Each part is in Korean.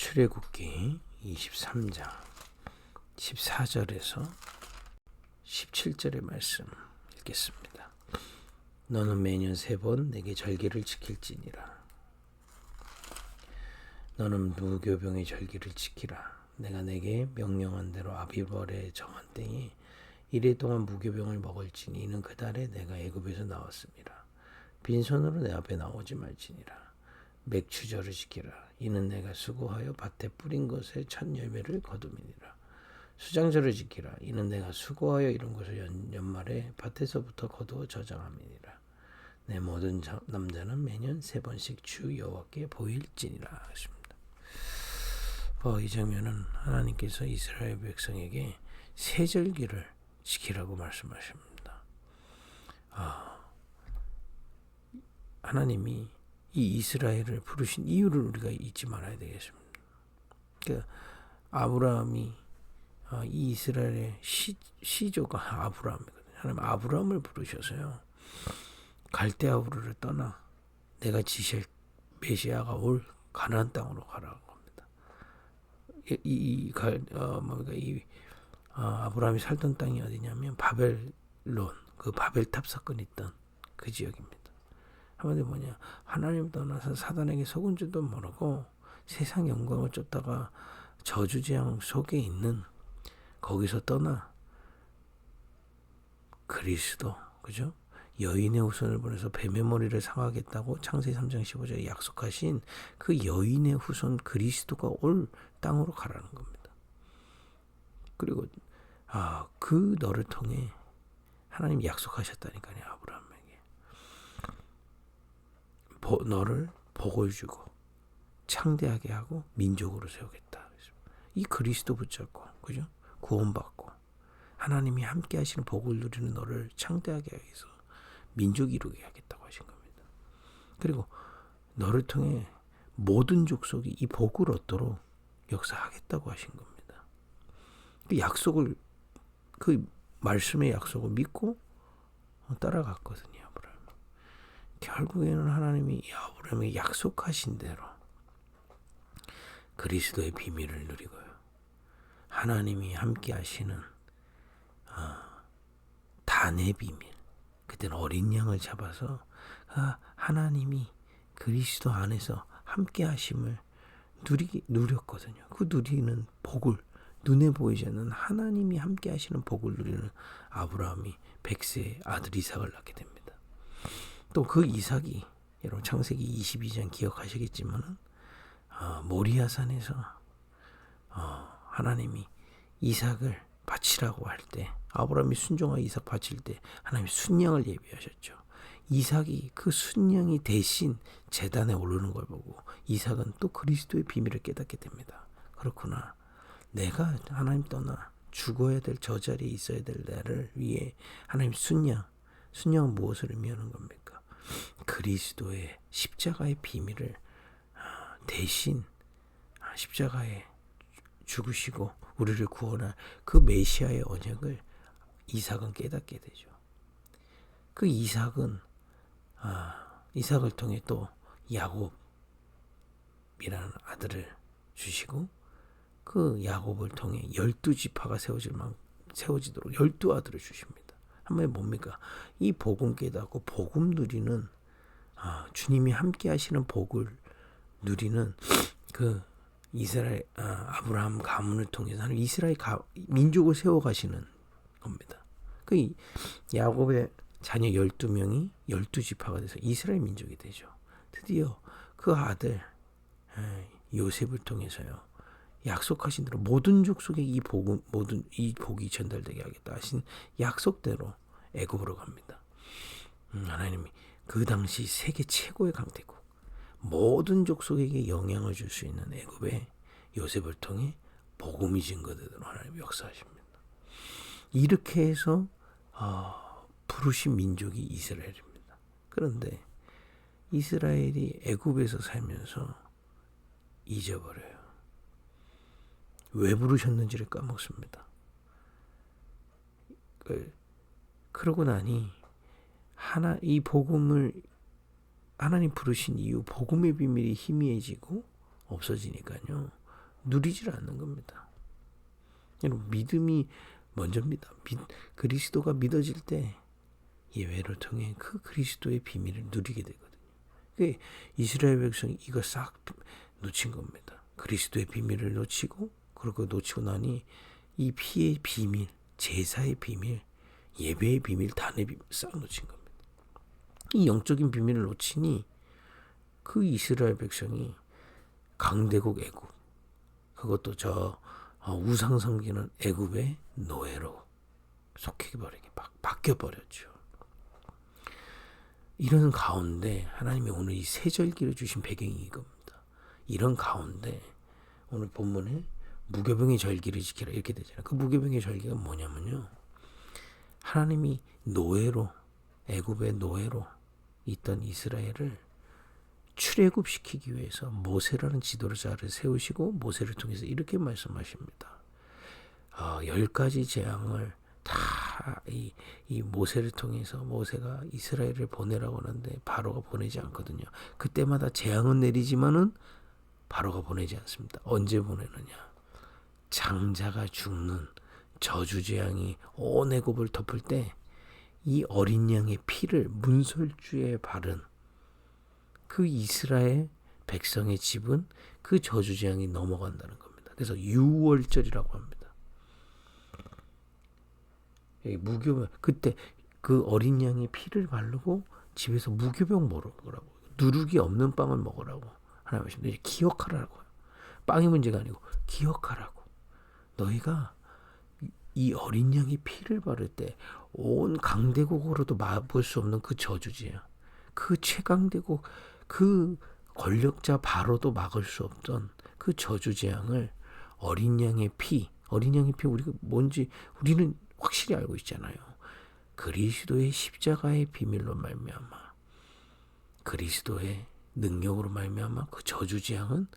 출애굽기 23장 14절에서 17절의 말씀 읽겠습니다. 너는 매년 3번 내게 절기를 지킬지니라. 너는 무교병의 절기를 지키라. 내가 내게 명령한 대로 아비벌에 정한 때에 이래 동안 무교병을 먹을지니 이는 그 달에 내가 애굽에서 나왔습니다. 빈손으로 내 앞에 나오지 말지니라. 맥추절을 지키라. 이는 내가 수고하여 밭에 뿌린 것의 첫 열매를 거둠이니라. 수장절을 지키라. 이는 내가 수고하여 이룬 것을 연말에 밭에서부터 거두어 저장함이니라. 내 모든 남자는 매년 3번씩 주 여호와께 보일지니라 하십니다. 이 장면은 하나님께서 이스라엘 백성에게 세 절기를 지키라고 말씀하십니다. 하나님이 이 이스라엘을 부르신 이유를 우리가 잊지 말아야 되겠습니다. 그러니까 아브라함이 이 이스라엘의 시조가 아브라함이거든요. 하나님 아브라함을 부르셔서요. 갈대아우르를 떠나 내가 지실 메시아가 올 가나안 땅으로 가라는 겁니다. 아브라함이 살던 땅이 어디냐면 바벨론, 그 바벨탑 사건이 있던 그 지역입니다. 한마디로 뭐냐, 하나님 떠나서 사단에게 속은 줄도 모르고 세상 영광을 쫓다가 저주재앙 속에 있는, 거기서 떠나 그리스도, 그죠? 여인의 후손을 보내서 뱀의 머리를 상하겠다고 창세기 3장 15절에 약속하신 그 여인의 후손 그리스도가 올 땅으로 가라는 겁니다. 그리고 그 너를 통해 하나님 약속하셨다니까요. 아브라함에게 너를 복을 주고 창대하게 하고 민족으로 세우겠다. 이 그리스도 붙잡고, 그죠? 구원받고 하나님이 함께 하시는 복을 누리는 너를 창대하게 하기 위해서 민족 이루게 하겠다고 하신 겁니다. 그리고 너를 통해 모든 족속이 이 복을 얻도록 역사하겠다고 하신 겁니다. 그 약속을, 그 말씀의 약속을 믿고 따라갔거든요. 아브라함. 결국에는 하나님이 아브라함에게 약속하신 대로 그리스도의 비밀을 누리고요. 하나님이 함께 하시는 단의 비밀. 그때는 어린 양을 잡아서 하나님이 그리스도 안에서 함께 하심을 누렸거든요. 그 누리는 복을, 눈에 보이지 않는 하나님이 함께 하시는 복을 누리는 아브라함이 100세의 아들 이삭을 낳게 됩니다. 또 그 이삭이, 여러분 창세기 22장 기억하시겠지만 모리아산에서 하나님이 이삭을 바치라고 할 때, 아브라함이 순종하여 이삭 바칠 때 하나님이 순양을 예비하셨죠. 이삭이 그 순양이 대신 제단에 오르는 걸 보고 이삭은 또 그리스도의 비밀을 깨닫게 됩니다. 그렇구나. 내가 하나님 떠나 죽어야 될 저 자리에 있어야 될 나를 위해 하나님 순양은 무엇을 의미하는 겁니까? 그리스도의 십자가의 비밀을 대신 십자가에 죽으시고 우리를 구원할 그 메시아의 언약을 이삭은 깨닫게 되죠. 그 이삭을 통해 또 야곱이라는 아들을 주시고, 그 야곱을 통해 12지파가 세워지도록 12아들을 주십니다. 한마디로 뭡니까? 이 복음 깨닫고 복음 누리는, 주님이 함께 하시는 복을 누리는 그 이스라엘 아브라함 가문을 통해서 하나님 이스라엘 민족을 세워가시는 겁니다. 그 야곱의 자녀 12명이 12지파가 돼서 이스라엘 민족이 되죠. 드디어 그 아들 요셉을 통해서요, 약속하신 대로 모든 족속에 이 복이 전달되게 하겠다 하신 약속대로 애굽으로 갑니다. 하나님이 그 당시 세계 최고의 강대국, 모든 족속에게 영향을 줄 수 있는 애굽의 요셉을 통해 복음이 증거되도록 하나님이 역사하십니다. 이렇게 해서 부르신 민족이 이스라엘입니다. 그런데 이스라엘이 애굽에서 살면서 잊어버려요. 왜 부르셨는지를 까먹습니다. 그러고 나니 이 복음을 하나님 부르신 이후 복음의 비밀이 희미해지고 없어지니까요. 누리질 않는 겁니다. 여러분, 믿음이 먼저입니다. 그리스도가 믿어질 때 예배를 통해 그 그리스도의 비밀을 누리게 되거든요. 그게 이스라엘 백성이 이거 싹 놓친 겁니다. 그리스도의 비밀을 놓치고, 그리고 놓치고 나니 이 피의 비밀, 제사의 비밀, 예배의 비밀, 단의 비밀 싹 놓친 겁니다. 이 영적인 비밀을 놓치니 그 이스라엘 백성이 강대국 애굽, 그것도 저 우상 섬기는 애굽의 노예로 속해버리게 바뀌어버렸죠. 이런 가운데 하나님이 오늘 이 세절기를 주신 배경이 이겁니다. 이런 가운데 오늘 본문에 무교병의 절기를 지키라 이렇게 되잖아요. 그 무교병의 절기가 뭐냐면요, 하나님이 노예로, 애굽의 노예로 있던 이스라엘을 출애굽시키기 위해서 모세라는 지도자를 세우시고, 모세를 통해서 이렇게 말씀하십니다. 10가지 재앙을 다 이 모세를 통해서, 모세가 이스라엘을 보내라고 하는데 바로가 보내지 않거든요. 그때마다 재앙은 내리지만은 바로가 보내지 않습니다. 언제 보내느냐? 장자가 죽는 저주재앙이 온 애굽을 덮을 때 이 어린 양의 피를 문설주에 바른 그 이스라엘 백성의 집은 그 저주재앙이 넘어간다는 겁니다. 그래서 유월절이라고 합니다. 무교병, 그때 그 어린 양의 피를 바르고 집에서 무교병 먹으라고, 누룩이 없는 빵을 먹으라고 하나님 하십니다. 기억하라고요. 빵이 문제가 아니고 기억하라고. 너희가 이 어린 양의 피를 바를 때 온 강대국으로도 맛볼 수 없는 그 저주지야, 그 최강대국, 그 권력자 바로도 막을 수 없던 그 저주재앙을 어린 양의 피 우리가 뭔지 우리는 확실히 알고 있잖아요. 그리스도의 십자가의 비밀로 말미암아, 그리스도의 능력으로 말미암아 그 저주재앙은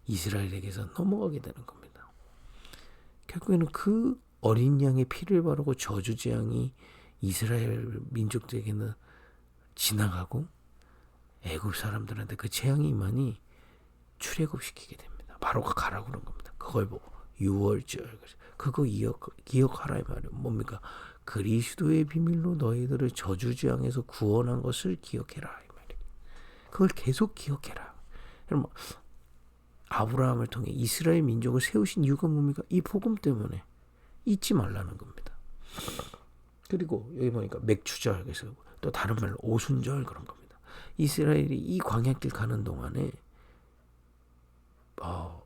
이스라엘에게서 넘어가게 되는 겁니다. 결국에는 그 어린 양의 피를 바르고 저주재앙이 이스라엘 민족들에게는 지나가고 애굽 사람들한테 그 재앙이 임하니 출애굽시키게 됩니다. 바로가 가라고 그런 겁니다. 그걸 보고 유월절, 그거 기억하라 이 말이에요. 뭡니까? 그리스도의 비밀로 너희들을 저주재앙에서 구원한 것을 기억해라 이 말이에요. 그걸 계속 기억해라. 여러분, 아브라함을 통해 이스라엘 민족을 세우신 이유가 뭡니까? 이 복음 때문에 잊지 말라는 겁니다. 그리고 여기 보니까 맥추절, 그래서 또 다른 말로 오순절 그런 겁니다. 이스라엘이 이 광야길 가는 동안에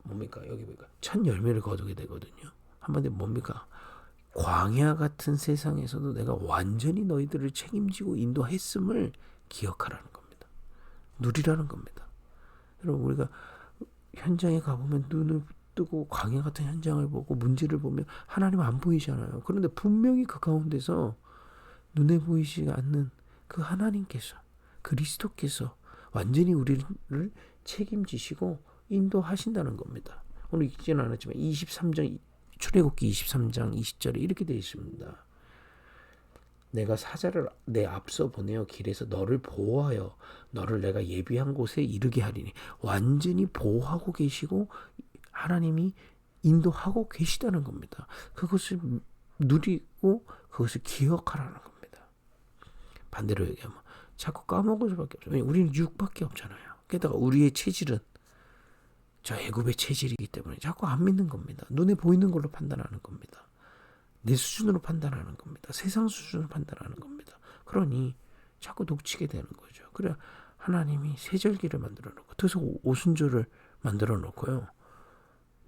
뭡니까? 여기 보니까 첫 열매를 거두게 되거든요. 한마디로 뭡니까? 광야 같은 세상에서도 내가 완전히 너희들을 책임지고 인도했음을 기억하라는 겁니다. 누리라는 겁니다. 여러분, 우리가 현장에 가보면 눈을 뜨고 광야 같은 현장을 보고 문제를 보면 하나님 안 보이잖아요. 그런데 분명히 그 가운데서 눈에 보이지 않는 그 하나님께서, 그리스도께서 완전히 우리를 책임지시고 인도하신다는 겁니다. 오늘 읽지는 않았지만 23장, 출애굽기 23장 20절에 이렇게 되어 있습니다. 내가 사자를 내 앞서 보내어 길에서 너를 보호하여 너를 내가 예비한 곳에 이르게 하리니, 완전히 보호하고 계시고 하나님이 인도하고 계시다는 겁니다. 그것을 누리고 그것을 기억하라는 겁니다. 반대로 얘기하면 자꾸 까먹을 수밖에 없어요. 우리는 육밖에 없잖아요. 게다가 우리의 체질은 저 애굽의 체질이기 때문에 자꾸 안 믿는 겁니다. 눈에 보이는 걸로 판단하는 겁니다. 내 수준으로 판단하는 겁니다. 세상 수준으로 판단하는 겁니다. 그러니 자꾸 놓치게 되는 거죠. 그래 하나님이 세절기를 만들어 놓고, 그래서 오순절을 만들어 놓고요,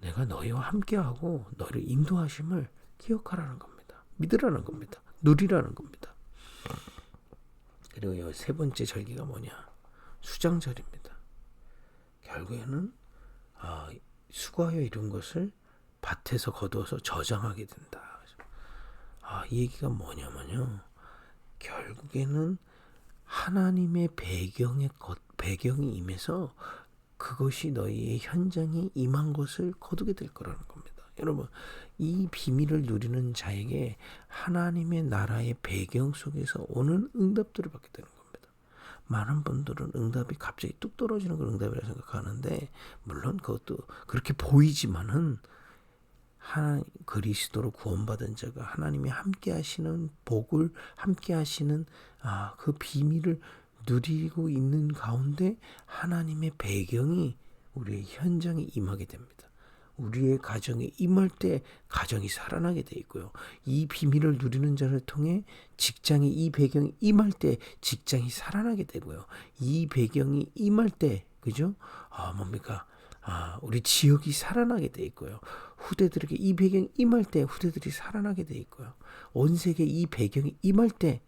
내가 너희와 함께하고 너희를 인도하심을 기억하라는 겁니다. 믿으라는 겁니다. 누리라는 겁니다. 그리고 세 번째 절기가 뭐냐? 수장절입니다. 결국에는 수고하여 이룬 것을 밭에서 거두어서 저장하게 된다. 이 얘기가 뭐냐면요, 결국에는 하나님의 배경이 임해서 그것이 너희의 현장에 임한 것을 거두게 될 거라는 겁니다. 여러분, 이 비밀을 누리는 자에게 하나님의 나라의 배경 속에서 오는 응답들을 받게 되는 겁니다. 많은 분들은 응답이 갑자기 뚝 떨어지는 걸 응답이라 생각하는데, 물론 그것도 그렇게 보이지만은 그리스도로 구원받은 자가 하나님이 함께 하시는 복을, 함께 하시는 그 비밀을 누리고 있는 가운데 하나님의 배경이 우리의 현장에 임하게 됩니다. 우리의 가정에 임할 때 가정이 살아나게 돼 있고요. 이 비밀을 누리는 자를 통해 직장에 이 배경이 임할 때 직장이 살아나게 되고요. 이 배경이 임할 때, 그죠? 뭡니까? 우리 지역이 살아나게 돼 있고요. 후대들에게 이 배경이 임할 때 후대들이 살아나게 돼 있고요. 온 세계에 이 배경이 임할 때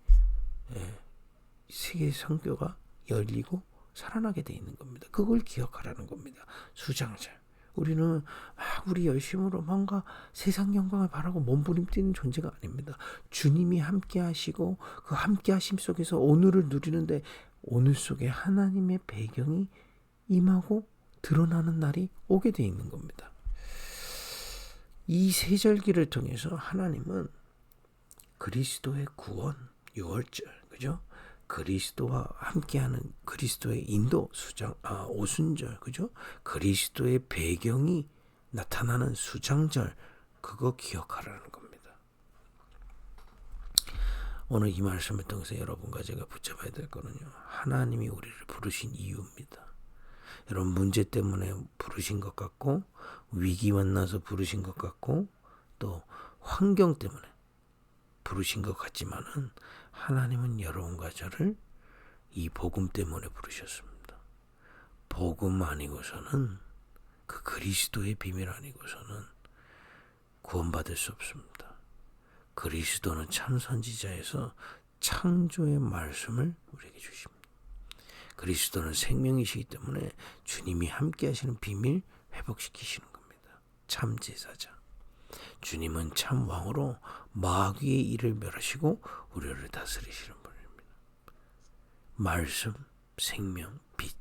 세계 선교가 열리고 살아나게 돼 있는 겁니다. 그걸 기억하라는 겁니다. 수장자. 우리는 우리 열심으로 뭔가 세상 영광을 바라고 몸부림뛰는 존재가 아닙니다. 주님이 함께 하시고 그 함께 하심 속에서 오늘을 누리는데, 오늘 속에 하나님의 배경이 임하고 드러나는 날이 오게 돼 있는 겁니다. 이 세절기를 통해서 하나님은 그리스도의 구원, 유월절, 그죠? 그리스도와 함께하는 그리스도의 인도, 오순절, 그죠? 그리스도의 배경이 나타나는 수장절, 그거 기억하라는 겁니다. 오늘 이 말씀을 통해서 여러분과 제가 붙잡아야 될 거는요, 하나님이 우리를 부르신 이유입니다. 여러분, 문제 때문에 부르신 것 같고, 위기 만나서 부르신 것 같고, 또 환경 때문에 부르신 것 같지만은, 하나님은 여러분과 저를 이 복음 때문에 부르셨습니다. 복음 아니고서는, 그 그리스도의 비밀 아니고서는 구원받을 수 없습니다. 그리스도는 참 선지자에서 창조의 말씀을 우리에게 주십니다. 그리스도는 생명이시기 때문에 주님이 함께 하시는 비밀 회복시키시는 겁니다. 참 제사자. 주님은 참 왕으로 마귀의 일을 멸하시고 우리를 다스리시는 분입니다. 말씀, 생명, 빛.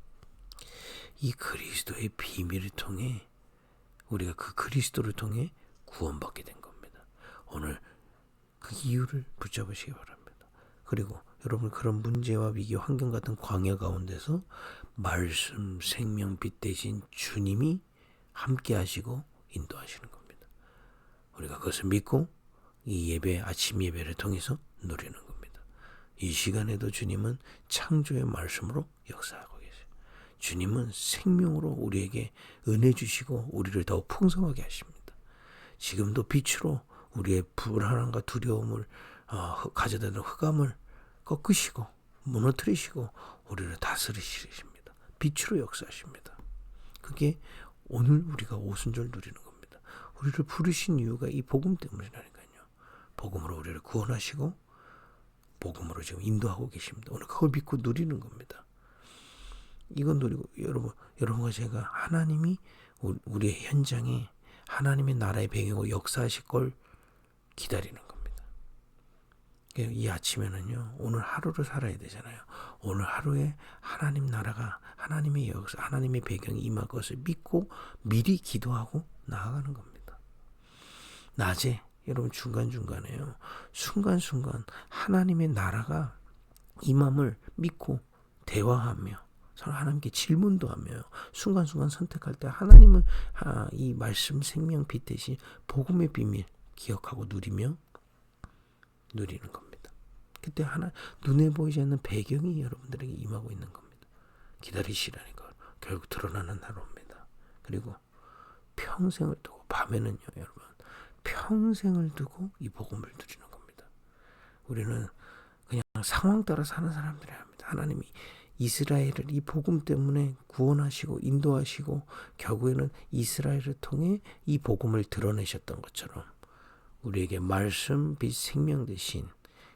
이 그리스도의 비밀을 통해 우리가 그 그리스도를 통해 구원받게 된 겁니다. 오늘 그 이유를 붙잡으시기 바랍니다. 그리고 여러분, 그런 문제와 위기, 환경 같은 광야 가운데서 말씀, 생명, 빛 대신 주님이 함께 하시고 인도하시는 겁니다. 우리가 그것을 믿고 이 예배, 아침 예배를 통해서 누리는 겁니다. 이 시간에도 주님은 창조의 말씀으로 역사하고 계세요. 주님은 생명으로 우리에게 은혜 주시고 우리를 더욱 풍성하게 하십니다. 지금도 빛으로 우리의 불안함과 두려움을 가져다 놓은 흑암을 꺾으시고 무너뜨리시고 우리를 다스리십니다. 빛으로 역사하십니다. 그게 오늘 우리가 오순절 누리는 겁니다. 우리를 부르신 이유가 이 복음 때문이라니까요. 복음으로 우리를 구원하시고 복음으로 지금 인도하고 계십니다. 오늘 그걸 믿고 누리는 겁니다. 이건 누리고 여러분과 제가 하나님이 우리의 현장에 하나님의 나라의 배경으로 역사하실 걸 기다리는 겁니다. 이 아침에는요, 오늘 하루를 살아야 되잖아요. 오늘 하루에 하나님 나라가, 하나님의 역사, 하나님의 배경이 임할 것을 믿고 미리 기도하고 나아가는 겁니다. 낮에 여러분 중간중간에요, 순간순간 하나님의 나라가 임함을 믿고 대화하며 서로 하나님께 질문도 하며 순간순간 선택할 때 하나님은 이 말씀, 생명, 빛 대신 복음의 비밀 기억하고 누리며 누리는 겁니다. 그때 눈에 보이지 않는 배경이 여러분들에게 임하고 있는 겁니다. 기다리시라니까 결국 드러나는 날 옵니다. 그리고 평생을 두고, 밤에는요 여러분, 평생을 두고 이 복음을 누리는 겁니다. 우리는 그냥 상황 따라 사는 사람들이 아닙니다. 하나님이 이스라엘을 이 복음 때문에 구원하시고 인도하시고 결국에는 이스라엘을 통해 이 복음을 드러내셨던 것처럼 우리에게 말씀, 빛, 생명 대신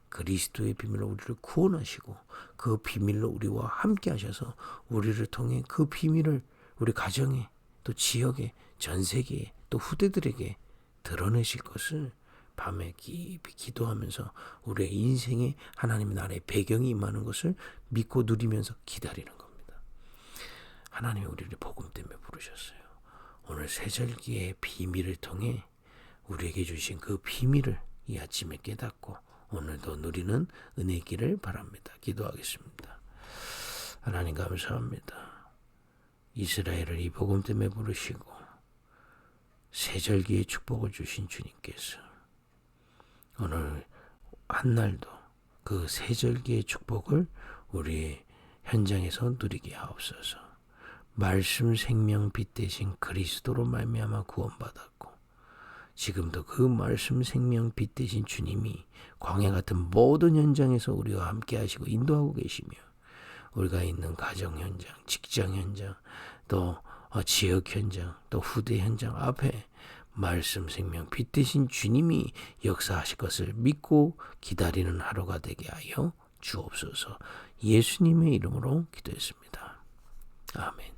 그리스도의 비밀로 우리를 구원하시고 그 비밀로 우리와 함께 하셔서 우리를 통해 그 비밀을 우리 가정에, 또 지역에, 전 세계에, 또 후대들에게 드러내실 것을 밤에 깊이 기도하면서 우리의 인생에 하나님의 나라의 배경이 임하는 것을 믿고 누리면서 기다리는 겁니다. 하나님이 우리를 복음 때문에 부르셨어요. 오늘 세절기의 비밀을 통해 우리에게 주신 그 비밀을 이 아침에 깨닫고 오늘도 누리는 은혜의 길을 바랍니다. 기도하겠습니다. 하나님 감사합니다. 이스라엘을 이 복음 때문에 부르시고 세절기의 축복을 주신 주님께서 오늘 한날도 그 세절기의 축복을 우리 현장에서 누리게 하옵소서. 말씀 생명 빛 대신 그리스도로 말미암아 구원받았고 지금도 그 말씀 생명 빛 대신 주님이 광야 같은 모든 현장에서 우리와 함께 하시고 인도하고 계시며 우리가 있는 가정 현장, 직장 현장, 또 지역 현장, 또 후대 현장 앞에 말씀 생명 빛 대신 주님이 역사하실 것을 믿고 기다리는 하루가 되게 하여 주옵소서. 예수님의 이름으로 기도했습니다. 아멘.